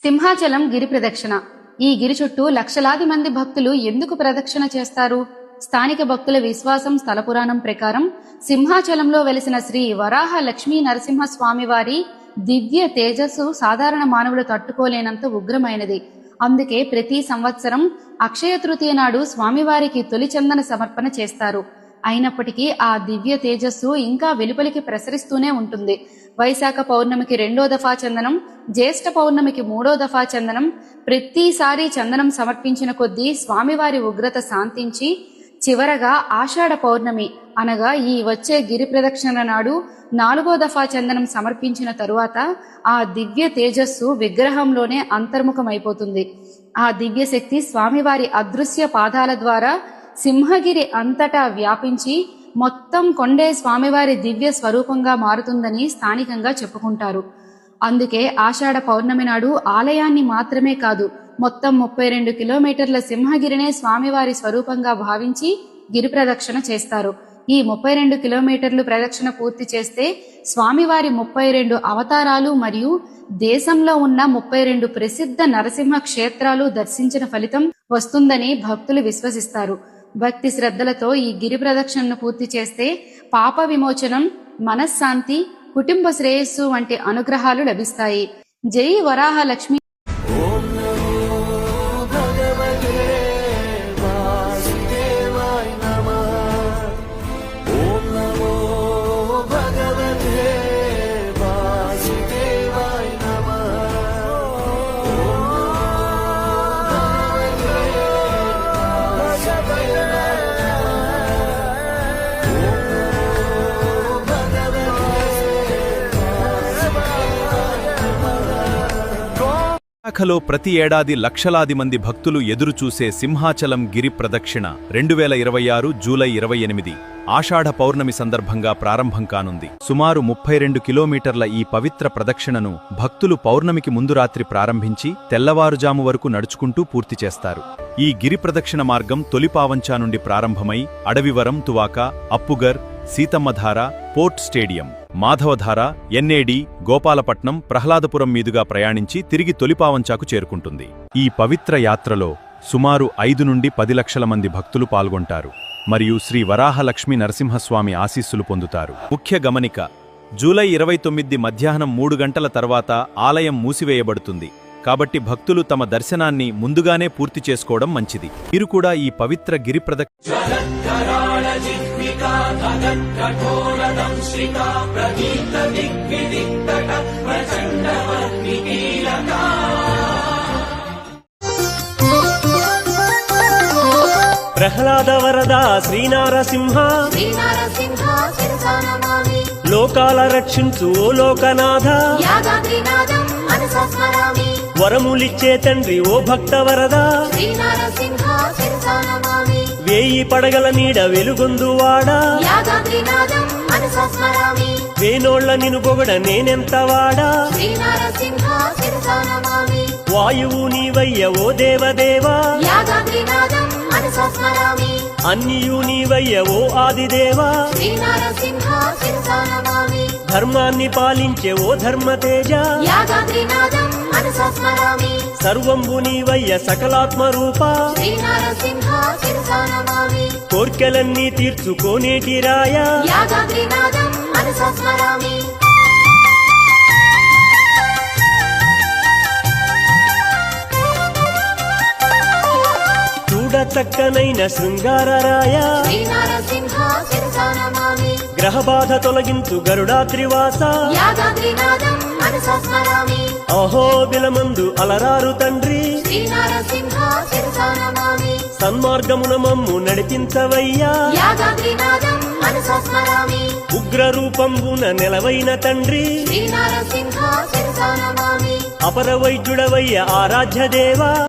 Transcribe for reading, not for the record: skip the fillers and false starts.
సింహాచలం గిరి ప్రదక్షిణ. ఈ గిరి చుట్టూ లక్షలాది మంది భక్తులు ఎందుకు ప్రదక్షిణ చేస్తారు? స్థానిక భక్తుల విశ్వాసం. స్థల పురాణం ప్రకారం సింహాచలంలో వెలిసిన శ్రీ వరాహ లక్ష్మీ నరసింహ స్వామివారి దివ్య తేజస్సు సాధారణ మానవులు తట్టుకోలేనంత ఉగ్రమైనది. అందుకే ప్రతి సంవత్సరం అక్షయ తృతీయ నాడు స్వామివారికి తొలి చందన సమర్పణ చేస్తారు. అయినప్పటికీ ఆ దివ్య తేజస్సు ఇంకా వెలుపలికి ప్రసరిస్తూనే ఉంటుంది. వైశాఖ పౌర్ణమికి 2వ దఫా చందనం, జ్యేష్ఠ పౌర్ణమికి 3వ దఫా చందనం. ప్రతిసారి చందనం సమర్పించిన కొద్దీ స్వామివారి ఉగ్రత శాంతించి చివరగా ఆషాఢ పౌర్ణమి అనగా ఈ వచ్చే గిరి ప్రదక్షిణ నాడు 4వ దఫా చందనం సమర్పించిన తరువాత ఆ దివ్య తేజస్సు విగ్రహంలోనే అంతర్ముఖమైపోతుంది. ఆ దివ్య శక్తి స్వామివారి అదృశ్య పాదాల ద్వారా సింహగిరి అంతటా వ్యాపించి మొత్తం కొండే స్వామివారి దివ్య స్వరూపంగా మారుతుందని స్థానికంగా చెప్పుకుంటారు. అందుకే ఆషాఢ పౌర్ణమి నాడు ఆలయాన్ని మాత్రమే కాదు, మొత్తం 32 కిలోమీటర్ల సింహగిరినే స్వామివారి స్వరూపంగా భావించి గిరి ప్రదక్షిణ చేస్తారు. ఈ 32 కిలోమీటర్లు ప్రదక్షిణ పూర్తి చేస్తే స్వామివారి 32 అవతారాలు మరియు దేశంలో ఉన్న 32 ప్రసిద్ధ నరసింహ క్షేత్రాలు దర్శించిన ఫలితం వస్తుందని భక్తులు విశ్వసిస్తారు. భక్తి శ్రద్ధలతో ఈ గిరి ప్రదక్షిణను పూర్తి చేస్తే పాప విమోచనం, మనశ్శాంతి, కుటుంబ శ్రేయస్సు వంటి అనుగ్రహాలు లభిస్తాయి. జై వరాహ లక్ష్మీ. విశాఖలో ప్రతి ఏడాది లక్షలాది మంది భక్తులు ఎదురుచూసే సింహాచలం గిరి ప్రదక్షిణ 2026 జూలై 28 ఆషాఢ పౌర్ణమి సందర్భంగా ప్రారంభం కానుంది. సుమారు 32 కిలోమీటర్ల ఈ పవిత్ర ప్రదక్షిణను భక్తులు పౌర్ణమికి ముందు రాత్రి ప్రారంభించి తెల్లవారుజాము వరకు నడుచుకుంటూ పూర్తి చేస్తారు. ఈ గిరి ప్రదక్షిణ మార్గం తొలిపావంచా నుండి ప్రారంభమై Adavivaram, Tuvaka, Appughar, Seethammadhara, port stadium, Madhavadhara, NAD, Gopalapatnam, Prahladapuram మీదుగా ప్రయాణించి తిరిగి తొలిపావంచాకు చేరుకుంటుంది. ఈ పవిత్ర యాత్రలో సుమారు 5 నుండి 10 లక్షల మంది భక్తులు పాల్గొంటారు మరియు శ్రీ వరాహలక్ష్మీ నరసింహస్వామి ఆశీస్సులు పొందుతారు. ముఖ్య గమనిక: జూలై 29 మధ్యాహ్నం 3 గంటల తర్వాత ఆలయం మూసివేయబడుతుంది. కాబట్టి భక్తులు తమ దర్శనాన్ని ముందుగానే పూర్తి చేసుకోవడం మంచిది. మీరు కూడా ఈ పవిత్ర గిరి ప్రహ్లాద వరద శ్రీనారసింహ లోకాల రక్షించు ఓ లోకనాథ, వరములిచ్చే తండ్రి ఓ భక్త వరద, వేయి పడగల నీడ వెలుగొందువాడా, వేనోళ్ల నిను పొగడ నేనెంత వాడా, వాయువు నీవయ్య ఓ దేవదేవా, అన్నియు నీవయ్య ఓ ఆదిదేవా, ధర్మాన్ని పాలించే ఓ ధర్మతేజ, సర్వంబు నీవయ్య సకలాత్మ రూపా, కోర్కెలన్నీ తీర్చుకోనేటి రాయ, చూడ చక్కనైన శృంగారరాయ, గ్రహబాధ తొలగించు గరుడాద్రివాస, అహోబిలమందు అలరారు తండ్రి, సన్మార్గమున మమ్ము నడిపించవయ్యా, ఉగ్ర రూపంబున నెలవైన తండ్రి, అపర వైద్యుడవయ్య ఆరాధ్య దేవా.